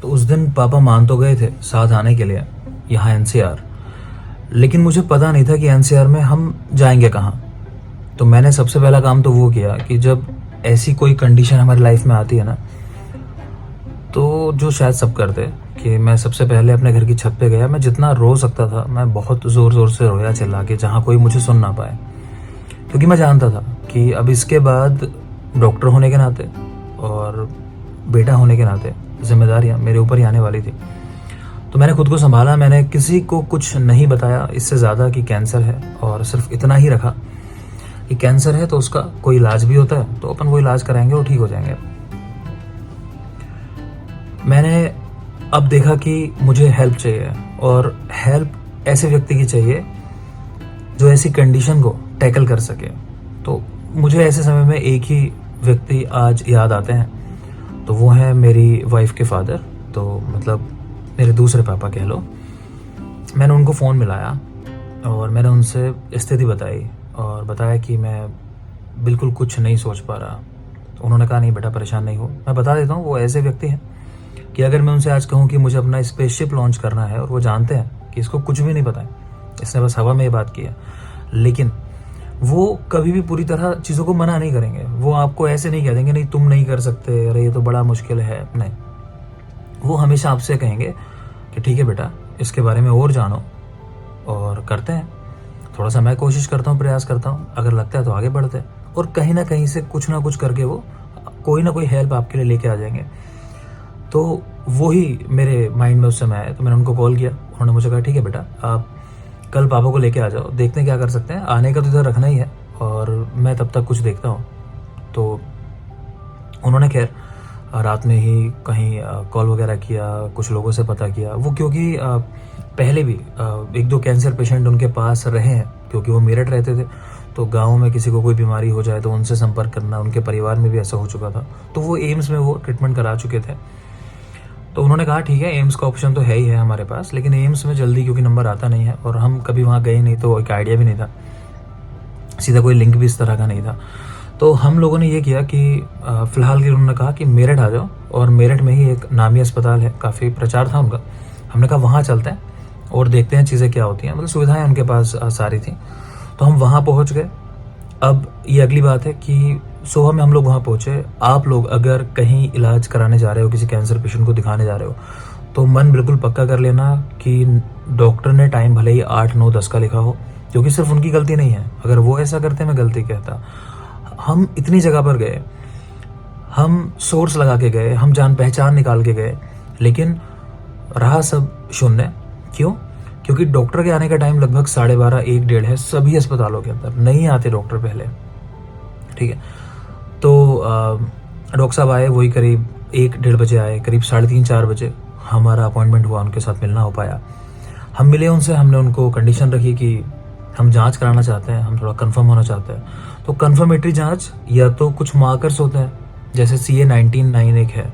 तो उस दिन पापा मान तो गए थे साथ आने के लिए यहाँ एनसीआर, लेकिन मुझे पता नहीं था कि एनसीआर में हम जाएंगे कहाँ। तो मैंने सबसे पहला काम तो वो किया कि जब ऐसी कोई कंडीशन हमारी लाइफ में आती है ना, तो जो शायद सब करते, कि मैं सबसे पहले अपने घर की छत पे गया। मैं जितना रो सकता था मैं बहुत ज़ोर ज़ोर से रोया चिल्ला के, जहाँ कोई मुझे सुन ना पाए, क्योंकि मैं जानता था कि अब इसके बाद डॉक्टर होने के नाते और बेटा होने के नाते जिम्मेदारियाँ मेरे ऊपर ही आने वाली थी। तो मैंने खुद को संभाला, मैंने किसी को कुछ नहीं बताया इससे ज़्यादा कि कैंसर है, और सिर्फ इतना ही रखा कि कैंसर है तो उसका कोई इलाज भी होता है, तो अपन वो इलाज कराएंगे और ठीक हो जाएंगे। मैंने अब देखा कि मुझे हेल्प चाहिए, और हेल्प ऐसे व्यक्ति की चाहिए जो ऐसी कंडीशन को टैकल कर सके। तो मुझे ऐसे समय में एक ही व्यक्ति आज याद आते हैं, तो वो है मेरी वाइफ के फादर, तो मतलब मेरे दूसरे पापा कह लो। मैंने उनको फ़ोन मिलाया और मैंने उनसे स्थिति बताई और बताया कि मैं बिल्कुल कुछ नहीं सोच पा रहा। तो उन्होंने कहा नहीं बेटा परेशान नहीं हो। मैं बता देता हूँ, वो ऐसे व्यक्ति हैं कि अगर मैं उनसे आज कहूँ कि मुझे अपना स्पेसशिप लॉन्च करना है, और वो जानते हैं कि इसको कुछ भी नहीं पता है, इसने बस हवा में ये बात की है, लेकिन वो कभी भी पूरी तरह चीज़ों को मना नहीं करेंगे। वो आपको ऐसे नहीं कह देंगे नहीं तुम नहीं कर सकते, अरे ये तो बड़ा मुश्किल है, नहीं। वो हमेशा आपसे कहेंगे कि ठीक है बेटा इसके बारे में और जानो और करते हैं, थोड़ा सा मैं कोशिश करता हूँ, प्रयास करता हूँ, अगर लगता है तो आगे बढ़ते हैं, और कहीं ना कहीं से कुछ ना कुछ करके वो कोई ना कोई हेल्प आपके लिए लेके आ जाएंगे। तो वही मेरे माइंड में उस समय आया, तो मैंने उनको कॉल किया। उन्होंने मुझे कहा ठीक है बेटा आप कल पापा को लेके आ जाओ, देखते हैं क्या कर सकते हैं, आने का तो इधर रखना ही है, और मैं तब तक कुछ देखता हूँ। तो उन्होंने खैर रात में ही कहीं कॉल वगैरह किया, कुछ लोगों से पता किया। वो क्योंकि पहले भी एक दो कैंसर पेशेंट उनके पास रहे हैं, क्योंकि वो मेरठ रहते थे, तो गांव में किसी को कोई बीमारी हो जाए तो उनसे संपर्क करना, उनके परिवार में भी ऐसा हो चुका था। तो वो एम्स में वो ट्रीटमेंट करा चुके थे। तो उन्होंने कहा ठीक है एम्स का ऑप्शन तो है ही है हमारे पास, लेकिन एम्स में जल्दी क्योंकि नंबर आता नहीं है, और हम कभी वहाँ गए नहीं, तो एक आइडिया भी नहीं था, सीधा कोई लिंक भी इस तरह का नहीं था। तो हम लोगों ने ये किया कि फ़िलहाल के उन्होंने कहा कि मेरठ आ जाओ, और मेरठ में ही एक नामी अस्पताल है, काफ़ी प्रचार था उनका। हमने कहा वहाँ चलते हैं और देखते हैं चीज़ें क्या होती हैं, मतलब सुविधाएं उनके पास सारी थी। तो हम वहाँ पहुँच गए। अब ये अगली बात है कि सुबह में हम लोग वहाँ पहुँचे। आप लोग अगर कहीं इलाज कराने जा रहे हो, किसी कैंसर पेशेंट को दिखाने जा रहे हो, तो मन बिल्कुल पक्का कर लेना कि डॉक्टर ने टाइम भले ही 8, 9, 10 का लिखा हो, क्योंकि सिर्फ उनकी गलती नहीं है। अगर वो ऐसा करते मैं गलती कहता। हम इतनी जगह पर गए, हम सोर्स लगा के गए, हम जान पहचान निकाल के गए, लेकिन रहा सब शून्य। क्यों? क्योंकि डॉक्टर के आने का टाइम लगभग 12:30, 1, 1:30 है सभी अस्पतालों के अंदर, नहीं आते डॉक्टर पहले, ठीक है। तो डॉक्टर साहब आए, वही करीब 1, 1:30 बजे आए, करीब 3:30, 4 बजे हमारा अपॉइंटमेंट हुआ, उनके साथ मिलना हो पाया। हम मिले उनसे, हमने उनको कंडीशन रखी कि हम जांच कराना चाहते हैं, हम थोड़ा कंफर्म होना चाहते हैं। तो कंफर्मेटरी जांच या तो कुछ मार्कर्स होते हैं, जैसे CA-19-9 एक है,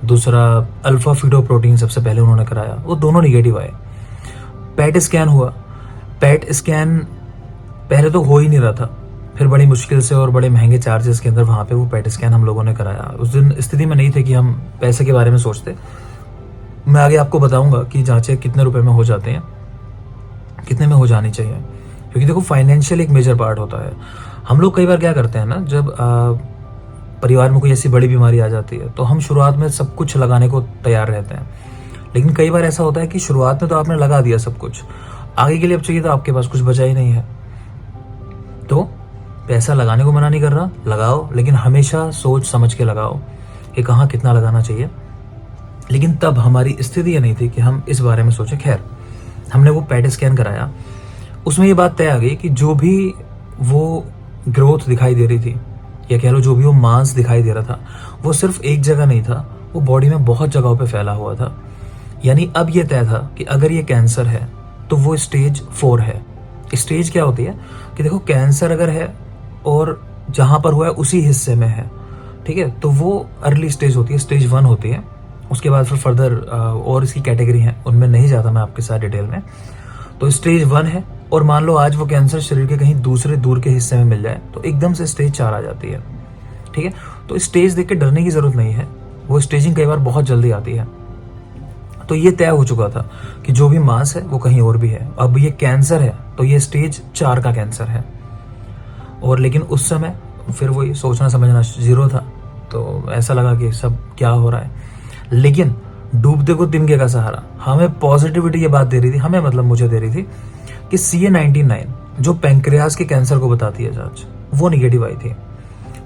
दूसरा अल्फा फीटोप्रोटीन सबसे पहले उन्होंने कराया, वो दोनों निगेटिव आए। पेट स्कैन हुआ। पेट स्कैन पहले तो हो ही नहीं रहा था, फिर बड़ी मुश्किल से और बड़े महंगे चार्जेस के अंदर वहाँ पे वो पेट स्कैन हम लोगों ने कराया। उस दिन स्थिति में नहीं थे कि हम पैसे के बारे में सोचते। मैं आगे आपको बताऊंगा कि जांचें कितने रुपए में हो जाते हैं, कितने में हो जानी चाहिए, क्योंकि देखो फाइनेंशियल एक मेजर पार्ट होता है। हम लोग कई बार क्या करते हैं ना, जब परिवार में कोई ऐसी बड़ी बीमारी आ जाती है तो हम शुरुआत में सब कुछ लगाने को तैयार रहते हैं, लेकिन कई बार ऐसा होता है कि शुरुआत में तो आपने लगा दिया सब कुछ, आगे के लिए अब चाहिए तो आपके पास कुछ बचा ही नहीं है। तो पैसा लगाने को मना नहीं कर रहा, लगाओ, लेकिन हमेशा सोच समझ के लगाओ कि कहाँ कितना लगाना चाहिए। लेकिन तब हमारी स्थिति ये नहीं थी कि हम इस बारे में सोचें। खैर हमने वो पेट स्कैन कराया, उसमें ये बात तय आ गई कि जो भी वो ग्रोथ दिखाई दे रही थी, या कह लो जो भी वो मांस दिखाई दे रहा था, वो सिर्फ एक जगह नहीं था, वो बॉडी में बहुत जगहों पे फैला हुआ था। यानी अब ये तय था कि अगर ये कैंसर है तो वो स्टेज 4 है। स्टेज क्या होती है कि देखो कैंसर अगर है और जहां पर हुआ है उसी हिस्से में है, ठीक है, तो वो अर्ली स्टेज होती है, स्टेज 1 होती है। उसके बाद फिर फर्दर और इसकी कैटेगरी है, उनमें नहीं जाता मैं आपके साथ डिटेल में। तो स्टेज 1 है, और मान लो आज वो कैंसर शरीर के कहीं दूसरे दूर के हिस्से में मिल जाए तो एकदम से स्टेज 4 आ जाती है, ठीक है। तो स्टेज देख के डरने की जरूरत नहीं है, वो स्टेजिंग कई बार बहुत जल्दी आती है। तो ये तय हो चुका था कि जो भी मास है वो कहीं और भी है। अब ये कैंसर है तो ये स्टेज 4 का कैंसर है। और लेकिन उस समय फिर वही सोचना समझना जीरो था, तो ऐसा लगा कि सब क्या हो रहा है। लेकिन डूबते को तिनके का सहारा, हमें पॉजिटिविटी ये बात दे रही थी, हमें मतलब मुझे दे रही थी कि CA19-9 जो पैंक्रियाज के कैंसर को बताती है जांच, वो निगेटिव आई थी।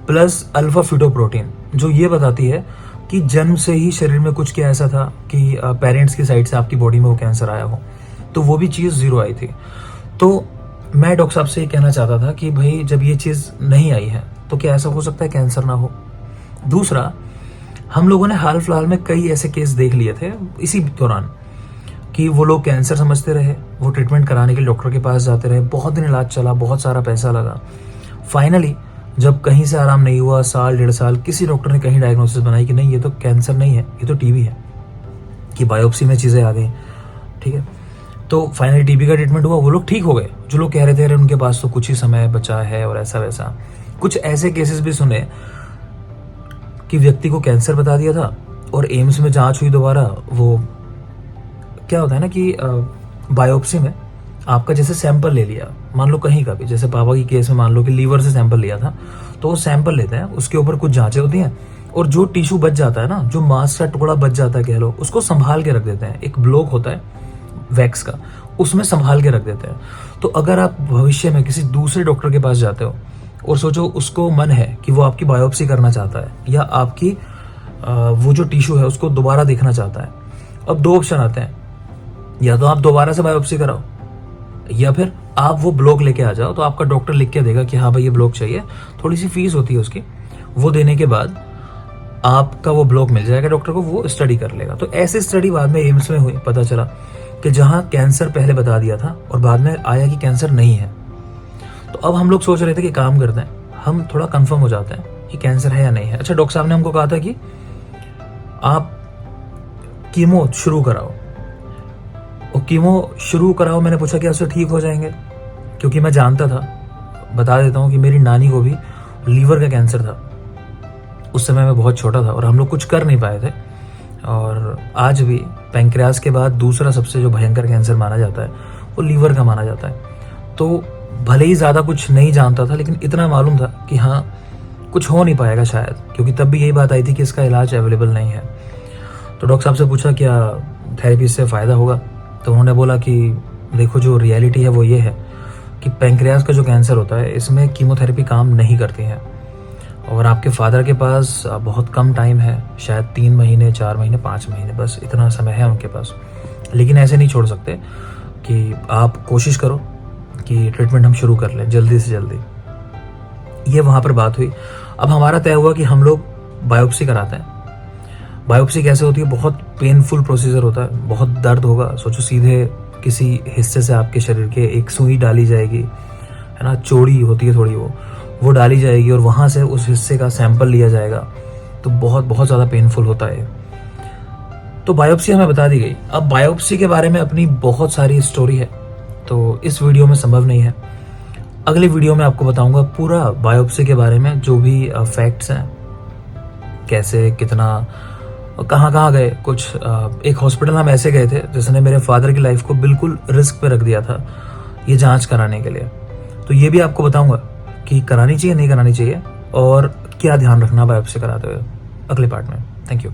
प्लस अल्फा फिटोप्रोटीन जो ये बताती है कि जन्म से ही शरीर में कुछ क्या ऐसा था कि पेरेंट्स की साइड से आपकी बॉडी में वो कैंसर आया हो, तो वो भी चीज़ जीरो आई थी। तो मैं डॉक्टर साहब से ये कहना चाहता था कि भाई जब ये चीज़ नहीं आई है तो क्या ऐसा हो सकता है कैंसर ना हो। दूसरा, हम लोगों ने हाल फिलहाल में कई ऐसे केस देख लिए थे इसी दौरान कि वो लोग कैंसर समझते रहे, वो ट्रीटमेंट कराने के लिए डॉक्टर के पास जाते रहे, बहुत दिन इलाज चला, बहुत सारा पैसा लगा। फाइनली जब कहीं से आराम नहीं हुआ, साल 1.5 साल, किसी डॉक्टर ने कहीं डायग्नोसिस बनाई कि नहीं ये तो कैंसर नहीं है, ये तो टीबी है, कि बायोप्सी में चीज़ें आ गई। ठीक है, तो फाइनली टीबी का ट्रीटमेंट हुआ, वो लोग ठीक हो गए। जो लोग कह रहे थे अरे उनके पास तो कुछ ही समय बचा है और ऐसा वैसा, कुछ ऐसे केसेस भी सुने कि व्यक्ति को कैंसर बता दिया था और एम्स में जांच हुई दोबारा। वो क्या होता है ना कि बायोप्सी में आपका जैसे सैंपल ले लिया, मान लो कहीं का भी, जैसे पापा की केस में मान लो कि लीवर से सैंपल लिया था, तो वो सैंपल लेते हैं, उसके ऊपर कुछ जांचें होती हैं और जो टिश्यू बच जाता है ना, जो मांस का टुकड़ा बच जाता है कह लो, उसको संभाल के रख देते हैं। एक ब्लॉक होता है वैक्स का, उसमें संभाल के रख देते हैं। तो अगर आप भविष्य में किसी दूसरे डॉक्टर के पास जाते हो और सोचो उसको मन है कि वो आपकी बायोप्सी करना चाहता है या आपकी वो जो टिश्यू है उसको दोबारा देखना चाहता है, अब 2 ऑप्शन आते हैं, या तो आप दोबारा से बायोप्सी कराओ या फिर आप वो ब्लॉक लेके आ जाओ। तो आपका डॉक्टर लिख के देगा कि हाँ भाई ये ब्लॉक चाहिए, थोड़ी सी फीस होती है उसकी, वो देने के बाद आपका वो ब्लॉक मिल जाएगा डॉक्टर को, वो स्टडी कर लेगा। तो ऐसे स्टडी बाद में एम्स में हुई, पता चला कि जहाँ कैंसर पहले बता दिया था और बाद में आया कि कैंसर नहीं है। तो अब हम लोग सोच रहे थे कि काम करते हैं, हम थोड़ा कंफर्म हो जाते हैं कि कैंसर है या नहीं है। अच्छा, डॉक्टर साहब ने हमको कहा था कि आप कीमो शुरू कराओ, और कीमो शुरू कराओ, मैंने पूछा कि उससे ठीक हो जाएंगे, क्योंकि मैं जानता था, बता देता हूँ कि मेरी नानी को भी लीवर का कैंसर था। उस समय मैं बहुत छोटा था और हम लोग कुछ कर नहीं पाए थे। और आज भी पैंक्रियाज के बाद दूसरा सबसे जो भयंकर कैंसर माना जाता है वो लीवर का माना जाता है। तो भले ही ज़्यादा कुछ नहीं जानता था, लेकिन इतना मालूम था कि हाँ कुछ हो नहीं पाएगा शायद, क्योंकि तब भी यही बात आई थी कि इसका इलाज अवेलेबल नहीं है। तो डॉक्टर साहब से पूछा क्या थेरेपी से फ़ायदा होगा, तो उन्होंने बोला कि देखो जो रियलिटी है वो ये है कि पैंक्रियाज का जो कैंसर होता है इसमें कीमोथेरेपी काम नहीं करती है, और आपके फादर के पास बहुत कम टाइम है, शायद 3 महीने, 4 महीने, 5 महीने, बस इतना समय है उनके पास। लेकिन ऐसे नहीं छोड़ सकते कि आप कोशिश करो कि ट्रीटमेंट हम शुरू कर लें जल्दी से जल्दी। ये वहाँ पर बात हुई। अब हमारा तय हुआ कि हम लोग बायोप्सी कराते हैं। बायोप्सी कैसे होती है, बहुत पेनफुल प्रोसीजर होता है, बहुत दर्द होगा। सोचो सीधे किसी हिस्से से आपके शरीर के एक सुई डाली जाएगी, है ना, चौड़ी होती है थोड़ी, वो डाली जाएगी और वहाँ से उस हिस्से का सैंपल लिया जाएगा। तो बहुत बहुत ज़्यादा पेनफुल होता है। तो बायोप्सी हमें बता दी गई। अब बायोप्सी के बारे में अपनी बहुत सारी स्टोरी है, तो इस वीडियो में संभव नहीं है। अगली वीडियो में आपको बताऊंगा पूरा बायोप्सी के बारे में, जो भी फैक्ट्स हैं, कैसे, कितना, कहाँ कहाँ गए। कुछ एक हॉस्पिटल हम ऐसे गए थे जिसने मेरे फादर की लाइफ को बिल्कुल रिस्क पे रख दिया था ये जांच कराने के लिए। तो ये भी आपको बताऊंगा कि करानी चाहिए नहीं करानी चाहिए और क्या ध्यान रखना बायोप्सी कराते हुए, अगले पार्ट में। Thank you.